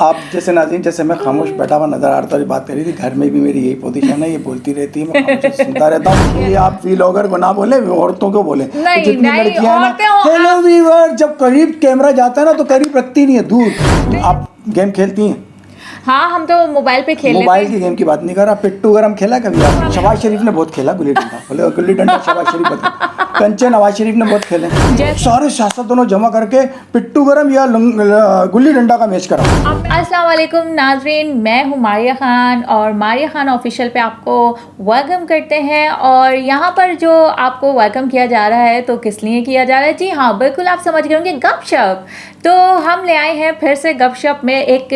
आप जैसे नाज़रीन, जैसे मैं खामोश बैठा हुआ नज़र आ रहा था, ये बात करी थी, घर में भी मेरी यही पोजीशन है, ये बोलती रहती है, मैं खामोश सुनता रहता हूँ। ये आप व्लॉगर को ना बोले, औरतों को बोले। नहीं, जितनी नहीं, लड़कियां हैं औरतें ना, हेलो व्यूअर, जब करीब कैमरा जाता है ना तो करीब रखती नहीं है, दूर। आप गेम खेलती हैं? हाँ, हम तो मोबाइल पे खेल लेते मोबाइल हैं। की गेम की बात नहीं कर रहा, पिट्टू गरम खेला कभी आप? शहबाज शरीफ ने बहुत खेला गुल्ली डंडा, बोले गुल्ली डंडा शहबाज शरीफ बता, कंचे नवाज शरीफ ने बहुत खेले। सारे सियासत दोनों जमा करके पिट्टू गरम या गुल्ली डंडा का मैच करा। अस्सलाम वालेकुम नाजरीन, मैं हूँ मारिया खान और मारिया खान ऑफिशियल पे आपको वेलकम करते हैं। और यहाँ पर जो आपको वेलकम किया जा रहा है तो किस लिए किया जा रहा है? जी हाँ, बिल्कुल आप समझ गए होंगे, गपशप। तो हम ले आए हैं फिर से गपशप में एक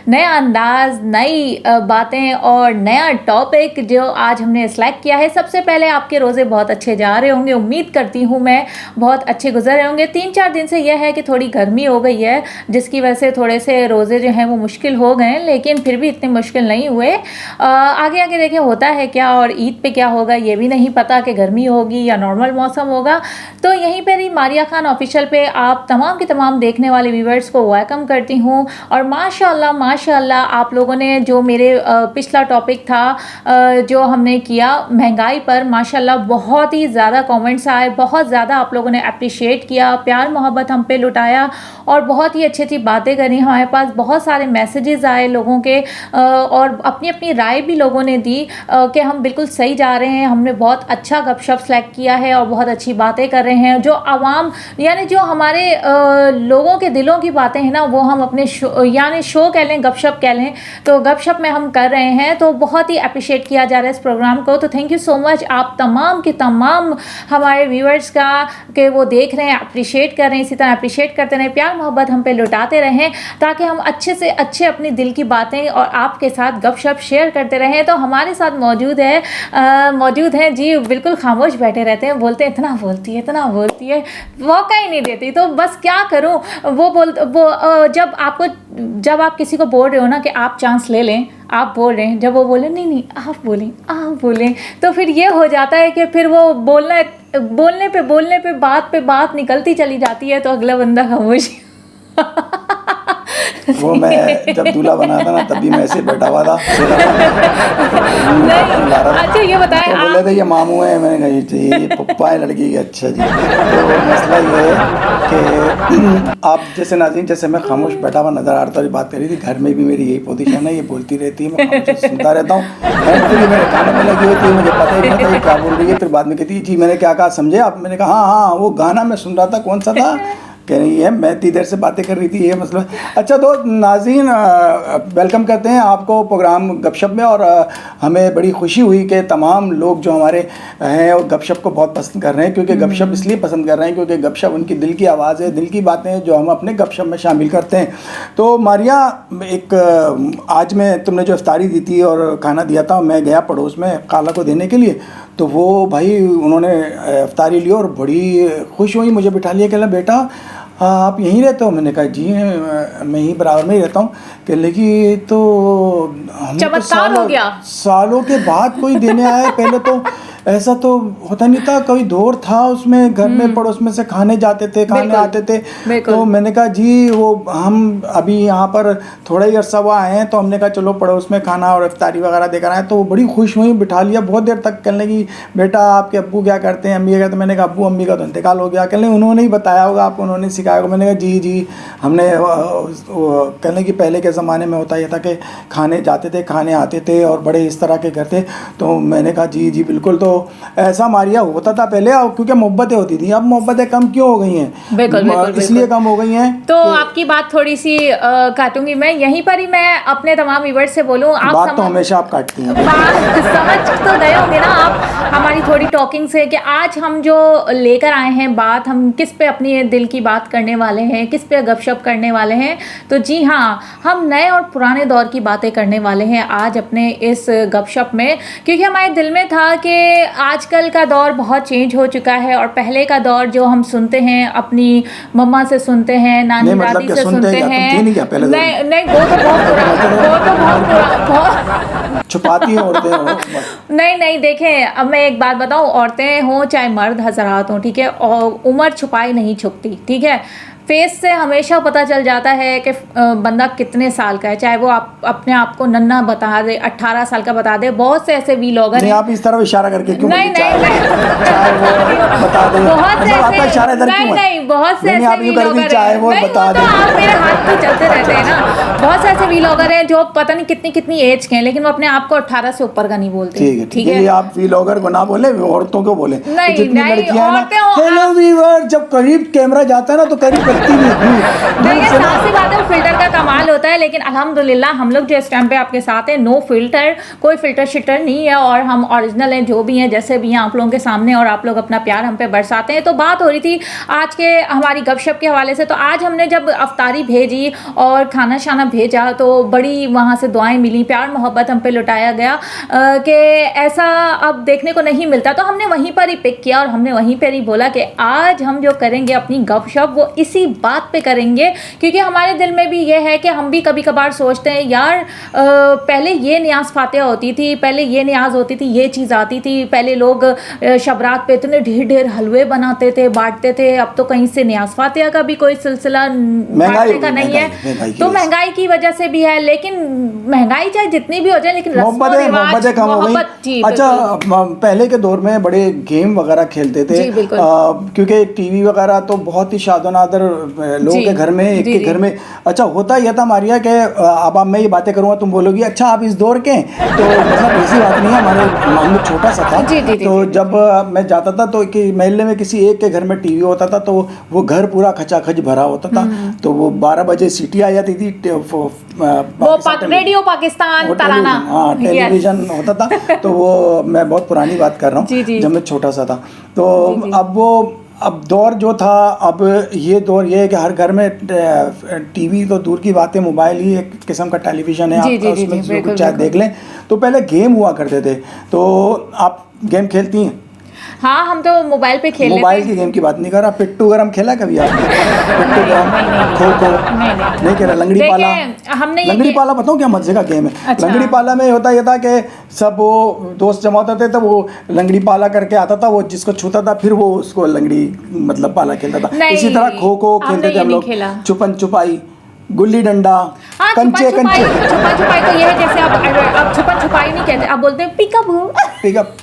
नया अंदाज, नई बातें और नया टॉपिक जो आज हमने सेलेक्ट किया है। सबसे पहले आपके रोज़े बहुत अच्छे जा रहे होंगे, उम्मीद करती हूँ मैं बहुत अच्छे गुजर रहे होंगे। 3-4 दिन से यह है कि थोड़ी गर्मी हो गई है, जिसकी वजह से थोड़े से रोज़े जो हैं वो मुश्किल हो गए, लेकिन फिर भी इतने मुश्किल नहीं हुए। आगे आगे देखें होता है क्या और ईद पे क्या होगा ये भी नहीं पता कि गर्मी होगी या नॉर्मल मौसम होगा। तो यहीं पर ही मारिया खान ऑफिशियल पे आप तमाम के तमाम देखने वाले व्यूवर्स को वेलकम करती हूँ। और माशाल्लाह माशाल्लाह आप लोगों ने जो मेरे पिछला टॉपिक था जो हमने किया महंगाई पर, माशाल्लाह बहुत ही ज़्यादा कमेंट्स आए, बहुत ज़्यादा आप लोगों ने अप्रिशिएट किया, प्यार मोहब्बत हम पे लुटाया और बहुत ही अच्छी अच्छी बातें करी। हमारे पास बहुत सारे मैसेजेस आए लोगों के और अपनी अपनी राय भी लोगों ने दी कि हम बिल्कुल सही जा रहे हैं, हमने बहुत अच्छा गपशप सेलेक्ट किया है और बहुत अच्छी बातें कर रहे हैं। जो आवाम यानी जो हमारे लोगों के दिलों की बातें हैं ना, वो हम अपने यानी शो कह लें, गपशप कह लें, तो गपशप में हम कर रहे हैं। तो बहुत ही अप्रिशिएट किया जा रहा है इस प्रोग्राम को। तो थैंक यू सो मच आप तमाम के तमाम हमारे व्यूअर्स का कि वो देख रहे हैं, अप्रिशिएट कर रहे हैं, इसी तरह अप्रिशिएट करते रहें, प्यार मोहब्बत हम पे लुटाते रहें ताकि हम अच्छे से अच्छे अपने दिल की बातें और आपके साथ गपशप शेयर करते रहें। तो हमारे साथ मौजूद हैं जी, बिल्कुल खामोश बैठे रहते हैं, बोलते हैं इतना बोलती है, मौका ही नहीं देती। तो बस क्या करूं, जब आप किसी को बोल रहे हो ना कि आप चांस ले लें, आप बोल रहे हैं, जब वो बोले नहीं आप बोलें, तो फिर ये हो जाता है कि फिर वो बोलने पे बात निकलती चली जाती है, तो अगला बंदा खामोश। वो मैं जब दूल्हा बना था ना तब भी मैं ऐसे बैठा हुआ था। अच्छा ये बताएं, तो बोले थे ये मामू है, मैंने कहा ये पप्पा है लड़की के। अच्छा जी। तो मसला ये है कि आप जैसे नाज़रीन, जैसे मैं खामोश बैठा हुआ नज़र आ रहा था, ये बात करी थी, घर में भी मेरी यही पोजीशन है, ये बोलती रहती है, मैं खामोश सुनता रहता हूँ। एक्चुअली मेरे कानों में लगी होती है, मुझे पता ही नहीं था ये क्या बोल रही है। फिर बाद में कहती है जी मैंने क्या कहा समझे आप? मैंने कहा हाँ वो गाना मैं सुन रहा था, कौन सा था? कह रही है मैं इतनी देर से बातें कर रही थी, ये मतलब। अच्छा तो नाज़रीन, वेलकम करते हैं आपको प्रोग्राम गपशप में। और हमें बड़ी खुशी हुई कि तमाम लोग जो हमारे हैं वो गपशप को बहुत पसंद कर रहे हैं, क्योंकि गपशप इसलिए पसंद कर रहे हैं क्योंकि गपशप उनकी दिल की आवाज़ है, दिल की बातें जो हम अपने गपशप में शामिल करते हैं। तो मारिया, आज मैं तुमने जो इफ्तारी दी थी और खाना दिया था, मैं गया पड़ोस में खाला को देने के लिए, तो वो भाई उन्होंने इफ्तारी ली और बड़ी खुश हुई, मुझे बिठा लिया, कहला बेटा आप यहीं रहते हो? मैंने कहा जी मैं ही बराबर में ही रहता हूँ। कह लगी तो हम चमत्कार हो गया, सालों के बाद कोई देने आया। पहले तो ऐसा तो होता नहीं था, कोई दौर था उसमें, घर में पड़ोस में से खाने जाते थे, खाने आते थे। तो मैंने कहा जी वो हम अभी यहाँ पर थोड़ा ही अरसा हुआ आए हैं, तो हमने कहा चलो पड़ोस में खाना और इफ्तारी वगैरह देकर आए। तो वो बड़ी खुश हुई, बिठा लिया बहुत देर तक। कहने लगी बेटा आपके अब्बू क्या करते हैं, अम्मी क्या करते हैं? मैंने कहा अब्बू अम्मी का तो इंतकाल हो गया। कहने उन्होंने ही बताया होगा आपको, उन्होंने सिखाया होगा। मैंने कहा जी हमने। कहने की पहले के ज़माने में होता यह था कि खाने जाते थे, खाने आते थे और बड़े इस तरह के घर थे। तो मैंने कहा जी बिल्कुल। तो ऐसा मारिया होता था पहले, क्योंकि मोहब्बतें होती थी। अब मोहब्बतें कम क्यों हो गई हैं? बिल्कुल इसलिए कम हो गई हैं। तो आपकी बात थोड़ी सी काटूंगी मैं, यहीं पर ही मैं अपने तमाम व्यूअर्स से बोलूं, आप बात तो हमेशा आप काटती हैं। समझ तो गए होंगे ना आप हमारी थोड़ी टॉकिंग से कि आज हम जो लेकर आए हैं बात, हम किस पे अपनी दिल की बात करने वाले हैं, किस पे गपशप करने वाले हैं। तो जी हाँ, हम नए और पुराने दौर की बातें करने वाले हैं आज अपने इस गपशप में, क्योंकि हमारे दिल में था कि आजकल का दौर बहुत चेंज हो चुका है और पहले का दौर जो हम सुनते हैं, अपनी मम्मा से सुनते हैं, नानी दादी से सुनते हैं। नहीं वो तो बहुत छुपाती हैं औरतें। नहीं देखें, अब मैं एक बात बताऊं, औरतें हों चाहे मर्द हजरात हों, ठीक है, और उम्र छुपाई नहीं छुपती, ठीक है। फेस से हमेशा पता चल जाता है कि बंदा कितने साल का है, चाहे वो आप अपने आप को नन्हा बता दे, 18 साल का बता दे। बहुत से ऐसे व्लॉगर नहीं, आप इस तरफ इशारा करके क्यों नहीं चाहे वो बता दे, बहुत से आपका इशारा ऐसे इधर क्यों है? नहीं बहुत से नहीं, ऐसे आप यूं कर दी, व्लॉगर चाहे हैं, वो नहीं बता वो तो दे। आप मेरे हाथ तो चलते रहते हैं ना। बहुत से ऐसे व्लॉगर हैं जो पता नहीं कितनी कितनी एज के हैं, लेकिन वो अपने आप को 18 से ऊपर का नहीं बोलते। ठीक है, ये आप व्लॉगर को ना बोले, औरतों को बोले। नहीं, जितनी नहीं, लड़कियां हैं औरतें ना, हेलो व्यूअर, जब करीब कैमरा जाता है ना तो करीब करती देखिए नहीं। साफ सी बात है, फिल्टर का कमाल होता है, लेकिन अल्हम्दुलिल्लाह हम लोग जो इस टाइम पे आपके साथ हैं, नो फिल्टर, कोई फिल्टर शिल्टर नहीं है, और हम ओरिजिनल हैं, जो भी हैं जैसे भी हैं आप लोगों के सामने, और आप लोग अपना प्यार हम पे बरसाते हैं। तो बात हो रही थी आज के हमारी गपशप के हवाले से। तो आज हमने जब अफ्तारी भेजी और खाना शाना भेजा तो बड़ी वहाँ से दुआएं मिली, प्यार मोहब्बत हम पे लुटाया गया कि ऐसा अब देखने को नहीं मिलता। तो हमने वहीं पर ही पिक किया और हमने वहीं पर ही बोला कि आज हम जो करेंगे अपनी गपशप वो इसी बात पे करेंगे, क्योंकि हमारे दिल में भी ये है कि हम भी कभी कभार सोचते हैं यार पहले ये न्याज फातिहा होती थी, पहले ये न्याज होती थी, ये चीज़ आती थी, पहले लोग शबरात पे इतने ढेर ढेर हलवे बनाते थे, बांटते थे। अब तो कहीं से न्याज फातिहा का भी कोई सिलसिला बांटने का नहीं है। तो महंगाई की वजह से भी है, लेकिन महंगाई चाहे जितनी भी हो जाए, लेकिन मोहब्बत कम हो गई। अच्छा, पहले के दौर में बड़े गेम वगैरह खेलते थे, क्योंकि टीवी वगैरह तो बहुत ही शादोनादर लोगों के घर में, एक के घर में। अच्छा, होता यह था मारिया कि अब मैं ये बातें करूँगा तुम बोलोगी अच्छा आप इस दौर के, तो मतलब ऐसी बात नहीं है, हमारे मामला छोटा सा था। तो जब मैं जाता था तो कि महल्ले में किसी एक के घर में टीवी होता था तो वो घर पूरा खचाखच भरा होता था। तो वो 12 बजे सीटी आ जाती थी, रेडियो पाकिस्तान तराना, हाँ, टेलीविजन होता था। तो वो मैं बहुत पुरानी बात कर रहा हूँ, जब मैं छोटा सा था। तो अब दौर जो था, अब ये दौर ये है कि हर घर में टीवी तो दूर की बात है, मोबाइल ही एक किस्म का टेलीविज़न है, आपका उसमें जो कुछ चाहे देख लें। तो पहले गेम हुआ करते थे, तो आप गेम खेलती हैं? हाँ, हम तो मोबाइल पे खेल लेते हैं। मोबाइल की गेम की बात नहीं कर रहा, पिट्टू गरम खेला कभी आपने? पिट्टू गरम, खो खो नहीं खेला? लंगड़ी पाला, हमने लंगड़ी पाला बताऊँ क्या मजे का गेम है। अच्छा। लंगड़ी पाला में होता यह था कि सब वो दोस्त जमा होते थे, तब वो लंगड़ी पाला करके आता था, वो जिसको छूता था फिर वो उसको लंगड़ी मतलब पाला खेलता था। इसी तरह खो खो खेलते थे हम लोग, छुपन छुपाई, गुल्ली डंडा, कंचे कंचे। छुपन छुपाई तो ये है जैसे अब छुपन छुपाई नहीं कहते, आप बोलते हैं पिकअप पिकअप।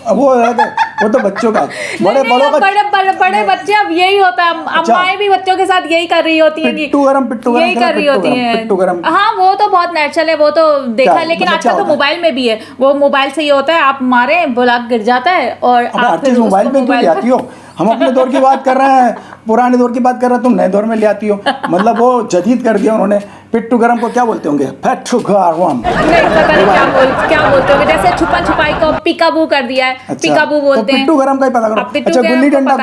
वो तो बच्चों का, बड़े बच्चे अब यही होता है। अम्माएं भी बच्चों के साथ यही कर रही होती हैं, पिट्टू गरम यही कर रही होती हैं। हाँ, वो तो बहुत नेचुरल है, वो तो देखा है, लेकिन आजकल तो मोबाइल में भी है। वो मोबाइल से ये होता है, आप मारे ब्लॉक गिर जाता है और आप फिर मोबाइल में क्यों आती हो? हम अपने दौर की बात कर रहे हैं, पुराने दौर की बात कर रहे हैं, तुम नए दौर में ले आती हो। मतलब वो जदीद कर दिया उन्होंने। पिट्टू गरम को क्या बोलते होंगे? पिट्टू गरम नहीं, पता नहीं क्या बोलते होंगे। जैसे छुपन छुपाई को पिकाबू कर दिया है। अच्छा, पिकाबू बोलते हैं। पिट्टू गरम का ही पता करो। अच्छा, गुल्ली डंडा,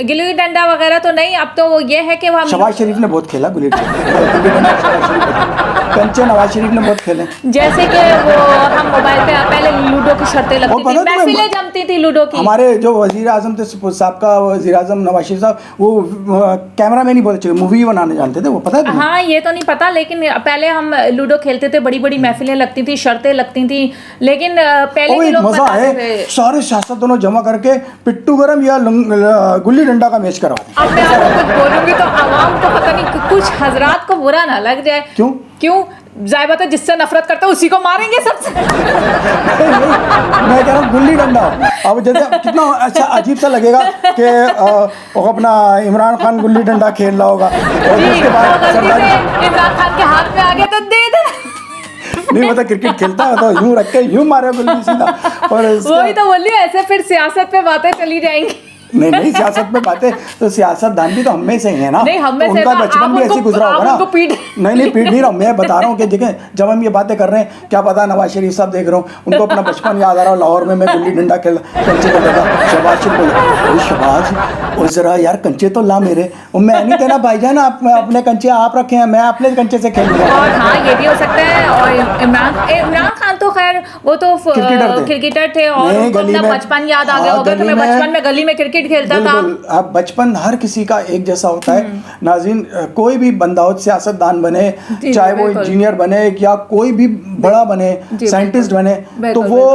गिल्ली डंडा वगैरह तो नहीं। अब तो वो ये है कि शहबाज शरीफ ने बहुत खेला गुल्ली डंडा, कंचे नवाज शरीफ ने बहुत खेले। जैसे कि वो हम मोबाइल पे पहले लूडो की शर्तें लगती थी, महफिलें जमती थी लूडो की। हमारे जो वजीर आजम थे, साहब वजीर आजम नवाज शरीफ साहब, वो कैमरा मैन ही बहुत अच्छे मूवी बनाने जानते थे, वो पता है? हाँ, ये तो नहीं पता, लेकिन पहले हम लूडो खेलते थे, बड़ी बड़ी महफिलें लगती थी, शर्तें लगती थी। लेकिन पहले के लोग मजा है, सारे सियासतदानों जमा करके पिट्टू गरम या गुल्ली डंडा का मैच करवाते। अब मैं आपको कुछ बोलूंगी तो आवाम को पता नहीं, कुछ हजरात को बुरा ना लग जाए। क्यों? जाहिर बात है, जिससे नफरत करते हैं उसी को मारेंगे सबसे। मैं कह रहा हूँ गुल्ली डंडा। अब जैसे कितना अच्छा अजीब सा लगेगा कि अपना इमरान खान गुल्ली डंडा खेल रहा होगा और उसके बाद इमरान खान के हाथ में आ गया तो दे दे। नहीं, मतलब क्रिकेट खेलता है तो यूं रख के यूं मारे गुल्ली सीधा। और वही तो बोलिए, ऐसे फिर सियासत पे बातें चली जाएंगी। नहीं, सियासत में बातें तो सियासतदान भी तो हम में से ही है ना। नहीं, हम में से उनका बचपन भी ऐसी गुजरा होगा ना। नहीं, पीट नहीं रहा हूँ, मैं बता रहा हूँ कि देखें, जब हम ये बातें कर रहे हैं, क्या पता नवाज शरीफ साहब देख रहा हूँ, उनको अपना बचपन याद आ रहा हो। लाहौर में मैं गुल्ली डंडा कंचे खेलता था। शहबाज शरीफ बोले, शहबाज और जरा यार कंचे तो ला मेरे। और मैं नहीं देना भाईजान, आप अपने कंचे आप रखे हैं, मैं अपने कंचे से खेलूंगा। और हाँ, ये भी हो सकता है। और इमरान खान तो खैर वो तो क्रिकेटर थे और अपना बचपन याद आ गया होगा। तो मैं बचपन में गली में क्रिकेट खेलता था। अब बचपन हर किसी का एक जैसा होता है नाज़रीन। कोई भी बंदा हो, सियासतदान बने, चाहे वो इंजीनियर बने या कोई भी बड़ा बने, साइंटिस्ट बने, तो वो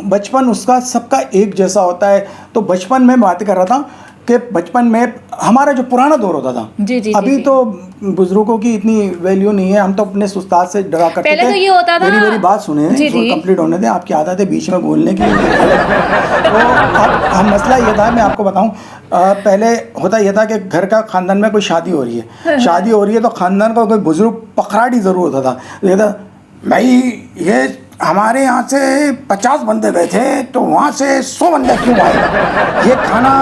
बचपन उसका सबका एक जैसा होता है। तो बचपन में बात कर रहा था कि बचपन में हमारा जो पुराना दौर होता था, जी जी अभी जी, तो बुजुर्गों की इतनी वैल्यू नहीं है, हम तो अपने उस्ताद से डरा करते थे। पहले तो ये होता था, मेरी बात सुने, जी जी, कंप्लीट होने दें, आपकी आदत है बीच में बोलने की। तो अब हम मसला ये था, मैं आपको बताऊं, पहले होता यह था कि घर का खानदान में कोई शादी हो रही है, शादी हो रही है तो खानदान का कोई बुजुर्ग पखराड़ी ज़रूर होता था। ये था भाई, ये हमारे यहाँ से 50 बंदे गए थे तो वहाँ से 100 बंदे क्यों आए, ये खाना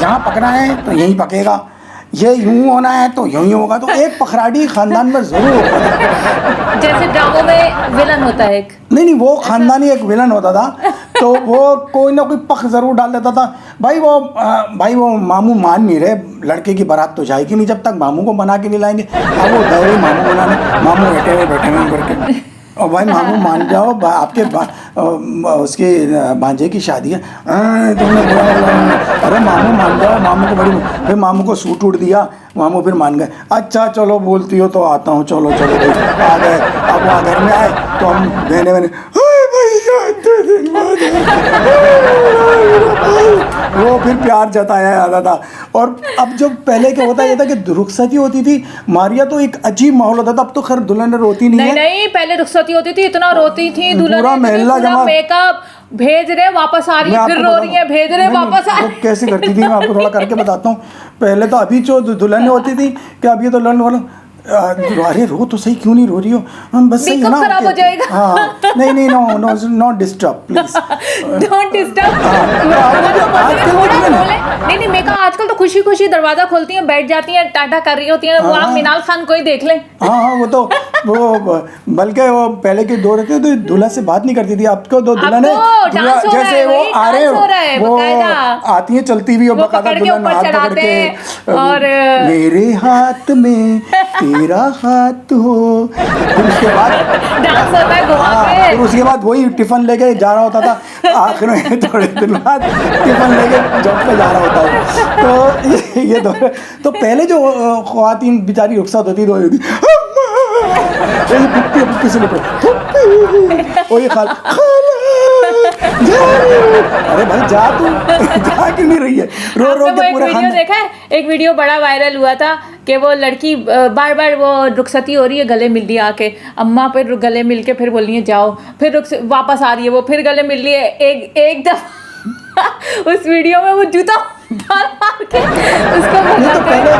यहाँ पकना है तो यहीं पकेगा, ये यूं होना है तो यूं ही होगा। तो एक पखराड़ी खानदान में ज़रूर होता था, जैसे ड्रामों में विलन होता है एक। नहीं वो खानदानी एक विलन होता था, तो वो कोई ना कोई पख ज़रूर डाल देता था। भाई वो मामू मान नहीं रहे, लड़के की बारात तो जाएगी नहीं जब तक मामू को बना के नहीं लाएंगे। अब वो गए मामू बनाने, मामू बैठे हुए करके, और भाई मामू मान जाओ, आपके उसकी भांजे की शादी है, तुमने अरे मामू मान जाओ, मामू को बड़ी, फिर मामू को सूट उड़ दिया, मामू फिर मान गए, अच्छा चलो बोलती हो तो आता हूँ, चलो चलो भाई आ गए। अब वहाँ घर में आए तो हम बहने वो फिर प्यार जताया जाता था। और अब जो पहले क्या होता, ये था कि रुखसती होती थी, मारिया तो एक अजीब माहौल होता था। अब तो खैर दुल्हन रोती नहीं है, नहीं पहले रुखसती होती थी, इतना रोती थी दुल्हन, पूरा महल्ला जमा, मेकअप भेज रहे वापस आ रही है, फिर रो रही है, भेज रहे वापस आ रही है। कैसे करती थी मैं आपको थोड़ा करके बताता हूँ। पहले तो अभी जो दुल्हन होती थी कि अब ये तो दुल्हन वाला, अरे रो तो सही, क्यों नहीं रो रही हो, हम बस सही है ना, खराब हो जाएगा। हाँ नहीं no no not disturb please, don't disturb. नहीं मैं कहा आजकल तो खुशी खुशी दरवाजा खोलती हैं, बैठ जाती हैं, टाटा कर रही होती हैं, वो आप मिनाल खान कोई देख ले। हाँ वो तो वो बल्कि वो पहले के दौर थे तो दूल्हा से बात नहीं करती थी। अब तो दो दुल्हन है, जैसे वो आ रहे हो, वो आती है चलती हुई, बकायदा दुल्हन हाथ पकड़ के, और मेरे हाथ में तेरा हाथ हो, फिर उसके बाद डांस होता है गोवा पे, फिर उसके बाद वही टिफिन लेके जा रहा होता था, आखिर में थोड़े दिन बाद टिफिन लेके जॉब पे जा रहा होता है। तो ये दौर, तो पहले जो ख्वातीन बेचारी रुखसत होती तो पुप्पी से और ये अरे भाई जा तू, जा क्यों नहीं रही है, रो रो के पूरा वीडियो देखा है, एक वीडियो बड़ा वायरल हुआ था कि वो लड़की बार बार वो रुखसती हो रही है, गले मिल रही है आके अम्मा, फिर गले मिल के फिर बोल रही है जाओ, फिर वापस आ रही है वो, फिर गले मिल रही है, एक दफा उस वीडियो में वो जूता मार के उसको नहीं, तो पहले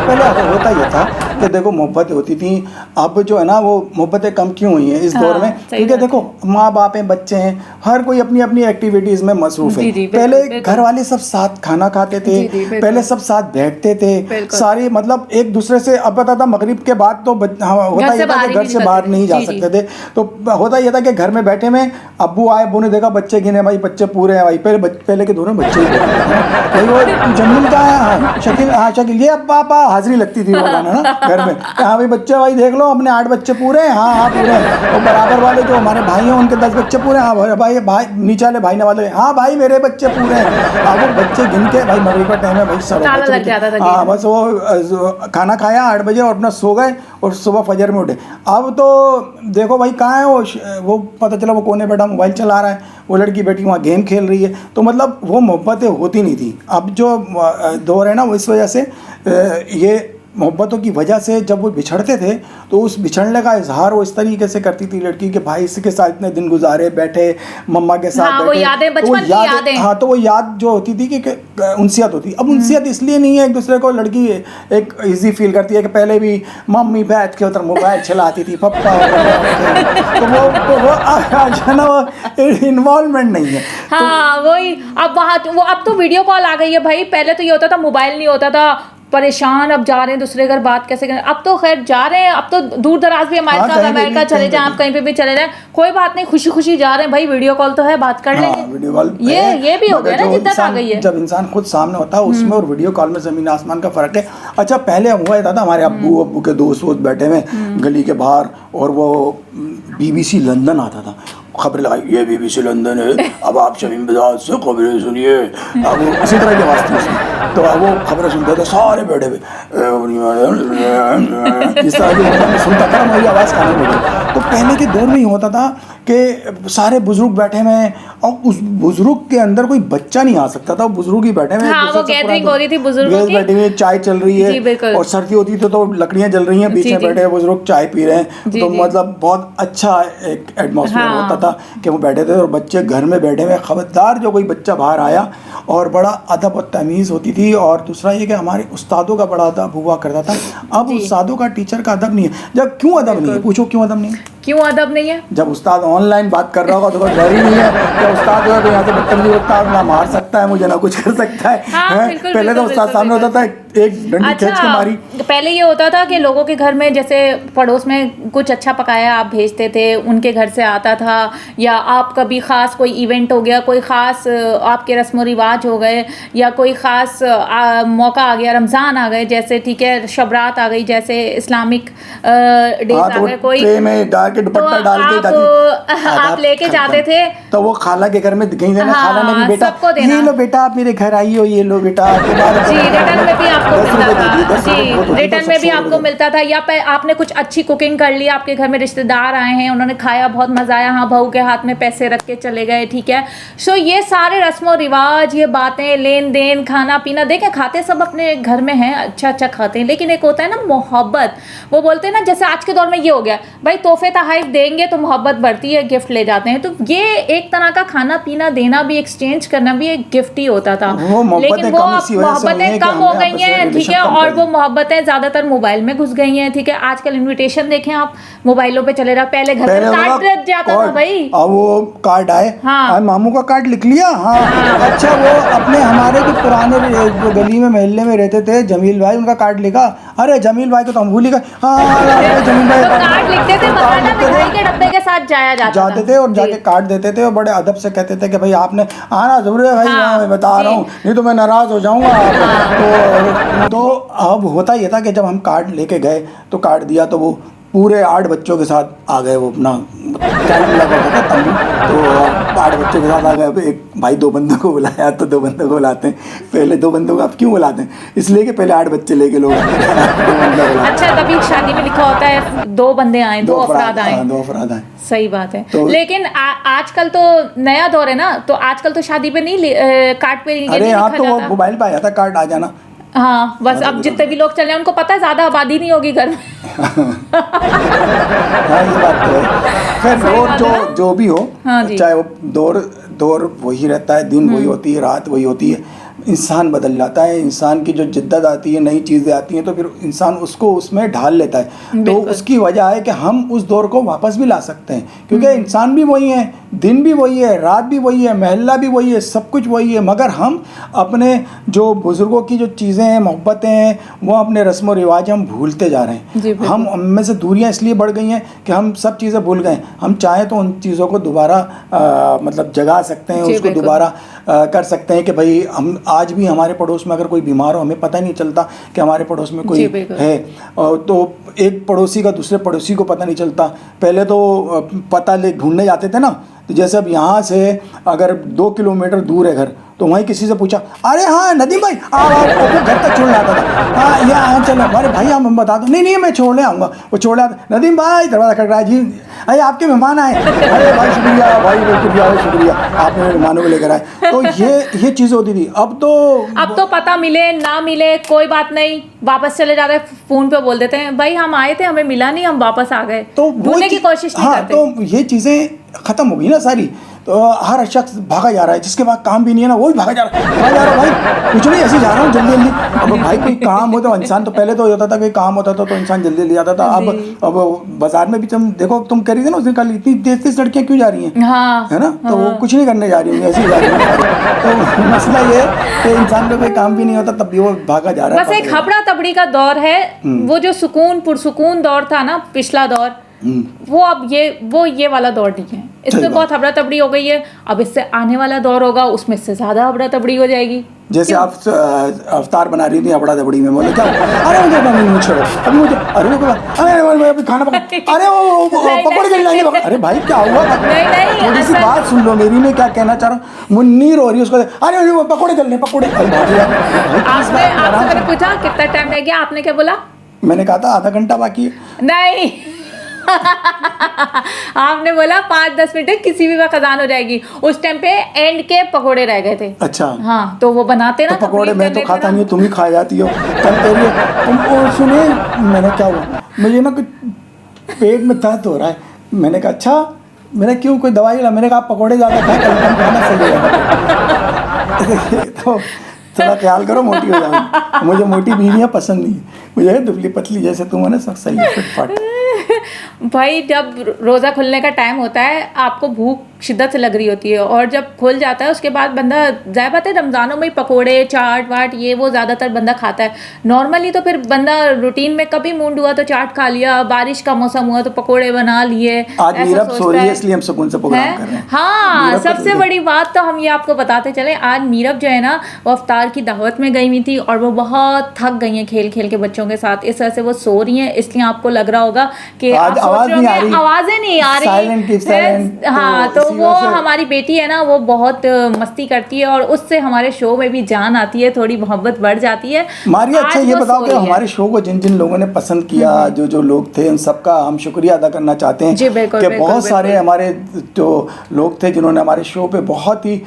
होता ये था कि देखो मोहब्बतें होती थी। अब जो है ना वो मोहब्बतें कम क्यों हुई हैं इस दौर में, क्योंकि देखो माँ बाप हैं, बच्चे हैं, हर कोई अपनी अपनी एक्टिविटीज़ में मसरूफ है। पहले घर वाले सब साथ खाना खाते थे, पहले सब साथ बैठते थे सारी, मतलब एक दूसरे से, अब पता था मगरिब के बाद तो होता ये था कि घर से बाहर नहीं जा सकते थे, तो होता यह था कि घर में बैठे में अब्बू आए, अब्बू ने देखा बच्चे गिने, भाई बच्चे पूरे हैं भाई, पहले के दौर में बच्चे ही जमीन का है, शकील ये अब पापा हाजिरी लगती थी वो गाना ना घर में, हाँ भाई बच्चे भाई देख लो अपने 8 बच्चे पूरे हैं, हाँ पूरे हैं, और बराबर वाले जो हमारे भाई हैं उनके 10 बच्चे पूरे हैं, हाँ भाई नीचे वाले भाई ने वाले, हाँ भाई मेरे बच्चे पूरे हैं। अब वो बच्चे गिन के, भाई मगरिब का टाइम है भाई, सब हाँ बस वो खाना खाया 8 बजे और अपना सो गए और सुबह फजर में उठे। अब तो देखो भाई कहाँ है वो पता चला वो कोने बैठा मोबाइल चला रहा है, वो लड़की बेटी वहाँ गेम खेल रही है, तो मतलब वो मोहब्बतें होती नहीं थी। अब जो दौर है ना वो इस वजह से, ये मोहब्बतों की वजह से जब वो बिछड़ते थे तो उस बिछड़ने का इजहार वो इस तरीके से करती थी लड़की के भाई के साथ इतने दिन गुजारे, बैठे मम्मा के साथ, हाँ, बैठे, वो यादें, बचपन की यादें, हाँ तो वो याद जो होती थी कि उनसियत होती। अब उनसियत इसलिए नहीं है, एक दूसरे को लड़की एक इजी फील करती है कि पहले भी मम्मी बैठ के उधर मोबाइल चलाती थी, पप्पा तो वो ना वो इन्वॉल्वमेंट नहीं है। हाँ वही, अब वहाँ वो अब तो वीडियो कॉल आ गई है भाई, पहले तो ये होता था मोबाइल नहीं होता था, परेशान, अब जा रहे हैं दूसरे घर बात कैसे करें, अब तो खैर जा रहे हैं, अब तो दूर दराज भी हमारे साथ अमेरिका चले जाएं, आप कहीं पे भी चले जाएं, कोई बात नहीं, खुशी खुशी जा रहे हैं भाई, वीडियो कॉल तो है, बात कर लेंगे। वीडियो कॉल ये भी हो गया ना, जिद्दत आ गई है। जब इंसान खुद सामने होता है उसमें और वीडियो कॉल में जमीन आसमान का फर्क है। अच्छा पहले हुआ था हमारे अब्बू के दोस्त बैठे हुए गली के बाहर, और वो BBC लंदन आता था, खबरें लगाई, ये BBC लंदन है, अब आप शमीम बजाज से खबरें सुनिए, अब वो इसी तरह की आवाज़ थी उसमें, तो अब वो खबरें सुनते थे सारे बैठे हुए, इस तरह की सुनता था, मेरी आवाज़ कानों में। तो पहले के दौर में ही होता था कि सारे बुजुर्ग बैठे हुए हैं और उस बुजुर्ग के अंदर कोई बच्चा नहीं आ सकता था, वो बुजुर्ग ही बैठे हुए हैं। हाँ, वो गैदरिंग हो रही थी बुजुर्गों की, बैठे हुए, चाय चल रही जी, है बिल्कुल। और सर्दी होती तो लकड़ियां जल रही हैं, बीच जी, में जी। बैठे बुजुर्ग चाय पी रहे हैं, जी, तो जी। मतलब बहुत अच्छा एक एटमॉस्फेयर हाँ। होता था कि वो बैठे थे और बच्चे घर में बैठे हुए। खबरदार जो कोई बच्चा बाहर आया, और बड़ा अदब और तमीज़ होती थी। और दूसरा ये कि हमारे उस्तादों का बड़ा अदब हुआ करता था। अब जी। उस्तादों का, टीचर का अदब नहीं है। जब क्यों अदब नहीं है, पूछो क्यों अदब नहीं है? क्यों अदब नहीं है? जब उस्ताद ऑनलाइन बात कर रहा होगा तो कोई डर ही नहीं है कि उस्ताद जो है तो यहाँ से बदतमीजी उस्ताद ना मार सकता है मुझे, ना कुछ कर सकता है। हाँ, हैं? बिल्कुल, पहले तो बिल्कुल, उस्ताद सामने बिल्कुल। होता था, एक डंडी खींच के मारी। पहले ये होता था कि लोगों के घर में जैसे पड़ोस में कुछ अच्छा पकाया आप भेजते थे, उनके घर से आता था, या आप कभी ख़ास कोई इवेंट हो गया, कोई ख़ास आपके रस्म व रिवाज हो गए, या कोई ख़ास मौका आ गया, रमज़ान आ गए जैसे, ठीक है, शबरात आ गई जैसे, इस्लामिक डेज हाँ, आ तो गए, कोई ट्रे में डाल के दुपट्टा तो डाल के आप लेके जाते थे, तो वो खाला के घर में कहीं देना। हाँ, खाला ने भी बेटा सबको देना। ये लो बेटा आप मेरे घर आई हो, ये लो बेटा आपके बाद जी, रिटर्न में भी आपको 10 मिलता रुपए दे दिए, था। 10 रुपए बहुत जी, होते थे, रिटर्न तो में भी सब आपको छोड़ मिलता था, या आपने कुछ अच्छी कुकिंग कर ली, आपके घर में रिश्तेदार आए हैं, उन्होंने खाया, बहुत मजा आया, हाँ, बहू के हाथ में पैसे रख के चले गए, ठीक है। सो ये सारे रस्म और रिवाज, ये बातें, लेन देन, खाना पीना, देखें खाते सब अपने घर में हैं, अच्छा अच्छा खाते हैं, लेकिन एक होता है ना मोहब्बत। वो बोलते हैं ना, जैसे आज के दौर में ये हो गया भाई, तोहफे तोहफे देंगे तो मोहब्बत बढ़ती है, गिफ्ट ले जाते हैं, तो ये एक तरह का खाना पीना देना भी, एक्सचेंज करना भी एक गिफ्ट ही होता था। लेकिन वो मोहब्बतें कम हो गई हैं, ठीक है, और वो मोहब्बतें ज्यादातर मोबाइल में घुस गई हैं, ठीक है। आजकल इनविटेशन देखें आप, मोबाइल पे चले रहा, पहले घर पर कार्ड रख जाता था भाई, अब वो कार्ड आए, हाँ, मामू का कार्ड लिख लिया, हाँ, अच्छा वो अपने हमारे जो पुराने गली में मोहल्ले में रहते थे जमील भाई, उनका कार्ड लिखा, अरे जमील भाई को तो हम भूल ही गए, हाँ जमील भाई कार्ड लिखते थे, मिठाई के डब्बे के साथ जाते थे और जाके कार्ड देते थे और बड़े अदब से कहते थे कि भाई आपने आना जरूर है भाई, मैं बता रहा हूँ नहीं तो मैं नाराज हो जाऊंगा। तो अब होता ये था कि जब हम कार्ड लेके गए तो कार्ड दिया तो वो पूरे 8 बच्चों के साथ आ गए, वो अपना टाइम लगा था तब भी, तो 8 बच्चों के साथ आ गए। एक भाई 2 बंदों को बुलाया, तो 2 बंदों को बुलाते हैं, पहले 2 बंदों को आप क्यों बुलाते हैं, इसलिए कि पहले 8 बच्चे लेके लोग अच्छा, तभी शादी में लिखा होता है 2 बंदे आए, 2 अफराद आए, 2 अफराद आए, सही बात है। तो लेकिन आजकल तो नया दौर है ना, तो आजकल तो शादी पे नहीं कार्ड पे नहीं, अरे हाँ, तो वो मोबाइल पे आया था कार्ड आ जाना, हाँ, बस अब जितने भी लोग चल रहे हैं उनको पता है ज्यादा आबादी नहीं होगी घर में। हाँ, ये बात तो है। खैर दौर जो भी हो, हाँ जी, चाहे वो दौर वही रहता है, दिन वही होती है, रात वही होती है, इंसान बदल जाता है, इंसान की जो जिद्दत आती है, नई चीज़ें आती हैं, तो फिर इंसान उसको उसमें ढाल लेता है। तो उसकी वजह है कि हम उस दौर को वापस भी ला सकते हैं, क्योंकि इंसान भी वही है, दिन भी वही है, रात भी वही है, महल्ला भी वही है, सब कुछ वही है, मगर हम अपने जो बुज़ुर्गों की जो चीज़ें हैं, मोहब्बतें हैं, वो अपने रस्म व रिवाज हम भूलते जा रहे हैं। हम में से दूरियां इसलिए बढ़ गई हैं कि हम सब चीज़ें भूल गए। हम चाहें तो उन चीज़ों को दोबारा मतलब जगा सकते हैं, उसको दोबारा कर सकते हैं कि भाई हम आज भी हमारे पड़ोस में अगर कोई बीमार हो, हमें पता नहीं चलता कि हमारे पड़ोस में कोई है, तो एक पड़ोसी का दूसरे पड़ोसी को पता नहीं चलता। पहले तो पता ले ढूंढने जाते थे ना, तो जैसे अब यहाँ से अगर 2 किलोमीटर दूर है घर, तो वहीं किसी से पूछा, अरे हाँ नदीम भाई आओ घर तक छोड़ने आता था, हाँ यहाँ चलो, अरे भाई हम बता दो, नहीं मैं छोड़ने आऊँगा, वो छोड़ने आता, नदीम भाई दरवाज़ा खटखटा है, जी अरे आपके मेहमान आए, अरे भाई शुक्रिया भाई शुक्रिया आपने मेहमानों को लेकर आए। तो ये चीज़ें होती थी। अब तो पता मिले ना मिले कोई बात नहीं, वापस चले जाते हैं, फ़ोन पे बोल देते हैं भाई हम आए थे, हमें मिला नहीं, हम वापस आ गए, तो ढूंढने की कोशिश नहीं करते। तो ये चीज़ें ख़त्म हो गई ना सारी। तो हर शख्स भागा जा रहा है, जिसके पास काम भी नहीं है ना वो भी भागा जा रहा है, भाई कुछ नहीं ऐसे जा रहा हूँ जल्दी। अब भाई कोई काम हो तो इंसान, तो पहले तो होता था कोई काम होता था तो इंसान जल्दी ले जाता था। अब बाजार में भी तुम देखो, तुम कह रही थी ना उस दिन कल, इतनी तेज लड़कियाँ क्यों जा रही हैं, है ना, तो वो कुछ नहीं करने जा रही होंगी, ऐसे ही जा रही हैं। तो मसला ये है कि इंसान को कोई काम भी नहीं होता तब भी वो भागा जा रहा है। बस एक हबड़ा तबड़ी का दौर है, वो जो पुरसुकून दौर था ना पिछला दौर, वो अब ये वाला दौर नहीं है, इसमें बहुत हबड़ा तबड़ी हो गई है। अब इससे आने वाला दौर होगा, उसमें से ज्यादा हबड़ा तबड़ी हो जाएगी। जैसे आप अवतार बना रही थी हबड़ा तबड़ी में, बोले क्या अरे मुझे छोड़ो अभी मुझे, अरे खाना पका, अरे वो पकौड़े जल जाएंगे, अरे भाई क्या हुआ, थोड़ी सी बात सुन लो मेरी, मैं क्या कहना चाह रहा हूँ, मुन्नीर हो रही है उसको, अरे वो पकौड़े जल रहे पकौड़े। आपसे पूछा कितना टाइम लग गया, आपने क्या बोला? मैंने कहा था आधा घंटा बाकी है। नहीं आपने बोला 5-10 मिनट में किसी भी वक्त अजान हो जाएगी, उस टाइम पे एंड के पकोड़े रह गए थे। अच्छा हाँ, तो वो बनाते ना तो पकोड़े brief मैं कर तो देते खाता ना। नहीं, तुम ही खा जाती हो। कल तेरी तुम और सुने, मैंने क्या हुआ, मुझे ना कुछ पेट में दर्द हो रहा है। मैंने कहा अच्छा, मैंने क्यों, कोई दवाई ला? मैंने कहा आप पकोड़े ज़्यादा खाए, कल कम खाना सही है। तो थोड़ा ख्याल करो, मोटी हो जाओगी। मुझे मोटी बीवियाँ पसंद नहीं है, मुझे दुबली पतली जैसे तुम हो ना, सब सही है, फिट फाट। भाई जब रोज़ा खुलने का टाइम होता है, आपको भूख शिद्दत से लग रही होती है, और जब खुल जाता है उसके बाद बंदा, ज़ाहिर बात है रमज़ानों में पकोड़े चाट वाट ये वो ज़्यादातर बंदा खाता है। नॉर्मली तो फिर बंदा रूटीन में कभी मूड हुआ तो चाट खा लिया, बारिश का मौसम हुआ तो पकोड़े बना लिए, आज ऐसा मीरब सो सोचता रही है है। इसलिए हम सुकून से प्रोग्राम कर रहे हैं। हाँ, मीरब को सबसे देखिए। बड़ी बात तो हम ये आपको बताते चले, आज मीरब जो है ना वो अफ्तार की दावत में गई हुई थी, और वो बहुत थक गई हैं खेल खेल के बच्चों के साथ, इस वजह से वो सो रही हैं। इसलिए आपको लग रहा होगा कि आज आप सोच आवाज रहे नहीं आ होंगे रही, आवाजें नहीं आ रही। Silent keep silent, हाँ, तो तो इसी वो वजह से- हमारी बेटी है ना, वो बहुत मस्ती करती है, और उससे हमारे शो में भी जान आती है, थोड़ी मोहब्बत बढ़ जाती है। मारिया, अच्छा आज ये वो बताओ सो कि रही है। हमारे शो को जिन जिन लोगों ने पसंद किया, जो जो लोग थे, उन सबका हम शुक्रिया अदा करना चाहते हैं जी, बिल्कुल, कि बिल्कुल, बहुत सारे बिल्कुल। हमारे जो लोग थे जिन्होंने हमारे शो पे बहुत ही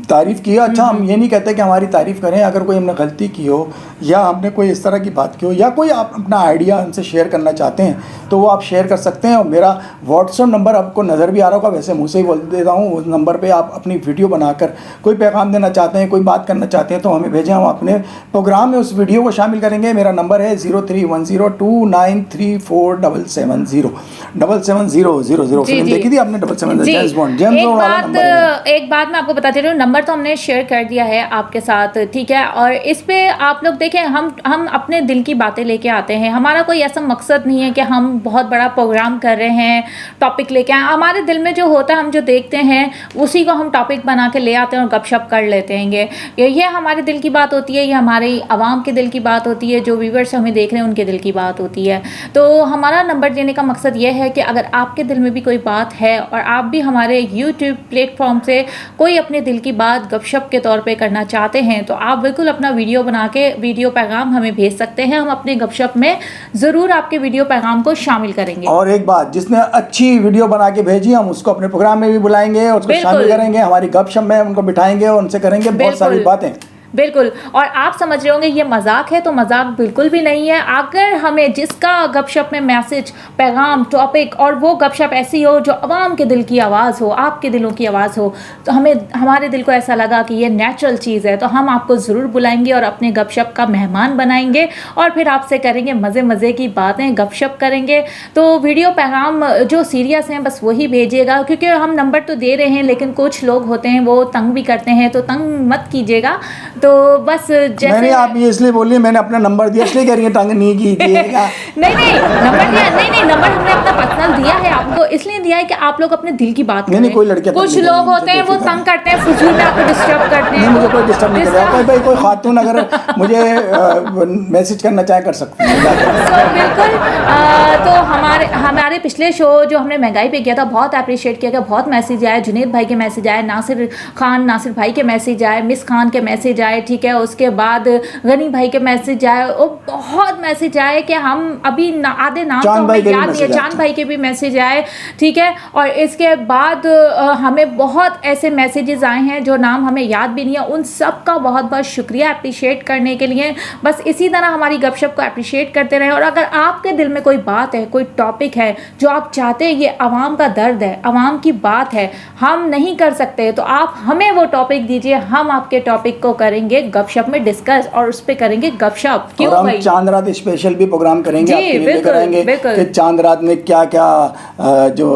तारीफ़ की है। अच्छा, हम ये नहीं कहते कि हमारी तारीफ़ करें, अगर कोई हमने गलती की हो या हमने कोई इस तरह की बात की हो या कोई आप अपना आइडिया हमसे शेयर करना चाहते हैं तो वो आप शेयर कर सकते हैं। और मेरा व्हाट्सअप नंबर आपको नज़र भी आ रहा होगा, वैसे मुँह से ही बोल देता हूँ, उस नंबर पे आप अपनी वीडियो बनाकर कोई पैगाम देना चाहते हैं, कोई बात करना चाहते हैं तो हमें भेजें, हम अपने प्रोग्राम में उस वीडियो को शामिल करेंगे। मेरा नंबर है 03102934770770 77000। जी, फिल्म जी। देखी थी आपने? 777 जी, जेम्स बॉन्ड, जेम्स एक बॉन्ड वाला नंबर है मेरा। एक बात मैं आपको बताती रही हूँ, नंबर तो हमने शेयर कर दिया है आपके साथ, ठीक है। और इस पे आप लोग देखें, हम अपने दिल की बातें लेके आते हैं, हमारा कोई ऐसा मकसद नहीं है कि हम बहुत बड़ा प्रोग्राम कर रहे हैं, टॉपिक लेके आए। हमारे दिल में जो होता है, हम जो देखते हैं उसी को हम टॉपिक बना के ले आते हैं और गपशप कर लेते हैं। ये हमारे दिल की बात होती है, ये हमारी आवाम के दिल की बात होती है, जो व्यूवर्स हमें देख रहे हैं उनके दिल की बात होती है। तो हमारा नंबर देने का मकसद ये है कि अगर आपके दिल में भी कोई बात है और आप भी हमारे यूट्यूब प्लेटफॉर्म से कोई अपने दिल की बात गपशप के तौर पे करना चाहते हैं तो आप बिल्कुल अपना वीडियो बना के वीडियो पैगाम हमें भेज सकते हैं। हम अपने गपशप में ज़रूर आपके वीडियो पैगाम को शामिल करेंगे। और एक बात, जिसने अच्छी वीडियो बना के भेजी हम उसको अपने प्रोग्राम में भी बुलाएंगे और उसको बिल्कुल। शामिल करेंगे, हमारी गपशप में उनको बिठाएंगे और उनसे करेंगे बहुत सारी बिल्कुल। बातें। बिल्कुल। और आप समझ रहे होंगे ये मजाक है, तो मजाक बिल्कुल भी नहीं है। अगर हमें जिसका गपशप में मैसेज, पैगाम, टॉपिक और वो गपशप ऐसी हो जो आवाम के दिल की आवाज़ हो, आपके दिलों की आवाज़ हो, तो हमारे दिल को ऐसा लगा कि ये नेचुरल चीज़ है, तो हम आपको ज़रूर बुलाएंगे और अपने गपशप का मेहमान बनाएंगे और फिर आपसे करेंगे मज़े मज़े की बातें, गपशप करेंगे। तो वीडियो पैगाम जो सीरियस हैं बस वही भेजिएगा, क्योंकि हम नंबर तो दे रहे हैं लेकिन कुछ लोग होते हैं वो तंग भी करते हैं, तो तंग मत कीजिएगा। तो बस जैसे मैंने आप ये इसलिए बोलिए, मैंने अपना नंबर दिया इसलिए कह रही है तंग नहीं कीजिएगा। नहीं नंबर दिया, नहीं नंबर हमने अपना पर्सनल दिया है आपको, इसलिए दिया है कि आप लोग अपने दिल की बात करें। नहीं, कोई लड़के कुछ तंग नहीं लोग करेंगे, होते हैं वो बेफिक्र तंग करते हैं, फजूल में आपको डिस्टर्ब करते हैं। नहीं, मुझे कोई डिस्टर्ब नहीं करेगा। भाई कोई खातून अगर मुझे मैसेज करना चाहे कर सकती है। तो बिल्कुल तो हमारे पिछले शो जो हमने महंगाई पे किया था बहुत अप्रिशिएट किया गया, बहुत मैसेज आए, जुनेद भाई के मैसेज आए, नासिर भाई के मैसेज आए, मिस खान के मैसेज आए, ठीक है। उसके बाद गनी भाई के मैसेज आए, और बहुत मैसेज आए कि हम अभी आधे नाम तो हमें याद नहीं है। चांद भाई के भी मैसेज आए, ठीक है। और इसके बाद हमें बहुत ऐसे मैसेजेस आए हैं जो नाम हमें याद भी नहीं है, उन सब का बहुत बहुत शुक्रिया अप्रिशिएट करने के लिए। बस इसी तरह हमारी गपशप को अप्रिशिएट करते रहें। और अगर आपके दिल में कोई बात है, कोई टॉपिक है जो आप चाहते हैं, ये आवाम का दर्द है, आवाम की बात है, हम नहीं कर सकते, तो आप हमें वो टॉपिक दीजिए, हम आपके टॉपिक को करेंगे गपशप में डिस्कस और उस पे करेंगे गपशप। क्यों और हम भाई? चांद रात स्पेशल भी प्रोग्राम करेंगे, जी, आपके लिए बिल्कुल, लेकर आएंगे बिल्कुल। कि चांद रात में क्या क्या जो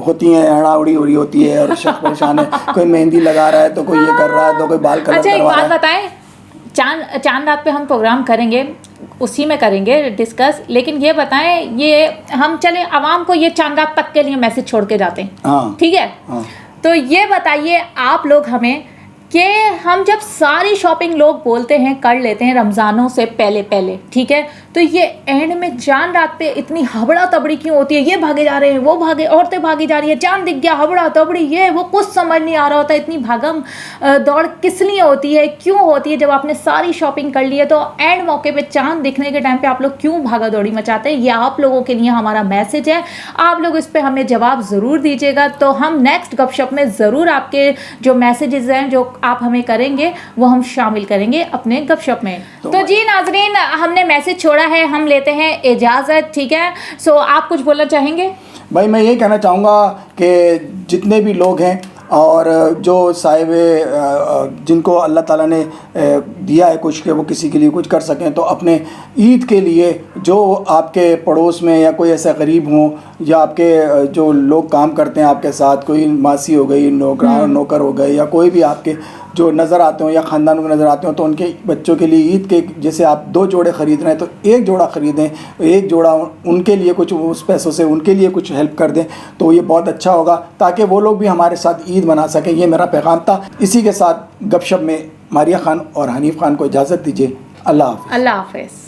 होती हैं, हड़ाउड़ी हो रही होती है और शख्स परेशान है, कोई मेहंदी लगा रहा है तो कोई ये कर रहा है तो कोई बाल कलर अच्छा, एक करवा बात रहा है। बताएं, चांद रात पे हम प्रोग्राम करेंगे, उसी में करेंगे डिस्कस, लेकिन ये बताएं, ये हम चले आवाम को ये चांद रात तक के लिए मैसेज छोड़ के जाते हैं, हाँ, ठीक है। हाँ। तो ये बताइए आप लोग हमें कि हम जब सारी शॉपिंग लोग बोलते हैं कर लेते हैं रमज़ानों से पहले, ठीक है, तो ये एंड में चांद रात पे इतनी हबड़ा तबड़ी क्यों होती है, ये भागे जा रहे हैं, वो भागे, औरतें भागी जा रही है, चांद दिख गया, हबड़ा तबड़ी, ये वो कुछ समझ नहीं आ रहा होता। इतनी भागम दौड़ किस लिए होती है, क्यों होती है? जब आपने सारी शॉपिंग कर ली है तो एंड मौके पे चांद दिखने के टाइम पे आप लोग क्यों भागा दौड़ी मचाते हैं? ये आप लोगों के लिए हमारा मैसेज है, आप लोग इस पे हमें जवाब ज़रूर दीजिएगा। तो हम नेक्स्ट गपशप में ज़रूर आपके जो मैसेजेस हैं जो आप हमें करेंगे वो हम शामिल करेंगे अपने गपशप में। तो जी नाजरीन, हमने मैसेज छोड़ा है, हम लेते हैं इजाज़त, ठीक है? सो आप कुछ बोलना चाहेंगे? भाई मैं यही कहना चाहूँगा कि जितने भी लोग हैं और जो साहिब जिनको अल्लाह ताला ने दिया है कुछ कि वो किसी के लिए कुछ कर सकें, तो अपने ईद के लिए जो आपके पड़ोस में या कोई ऐसा गरीब हो या आपके जो लोग काम करते हैं आपके साथ, कोई मासी हो गई, नौकर हो गए, या कोई भी आपके जो नज़र आते हो या ख़ानदान को नज़र आते हो, तो उनके बच्चों के लिए ईद के जैसे आप 2 जोड़े ख़रीद रहे हैं तो 1 जोड़ा ख़रीदें, 1 जोड़ा उनके लिए कुछ उस पैसों से उनके लिए कुछ हेल्प कर दें, तो ये बहुत अच्छा होगा ताकि वो लोग भी हमारे साथ ईद मना सकें। ये मेरा पैगाम था। इसी के साथ गपशप में मारिया ख़ान और हनीफ़ ख़ान को इजाज़त दीजिए। अल्लाह हाफ़िज़। अल्लाह हाफ़िज़।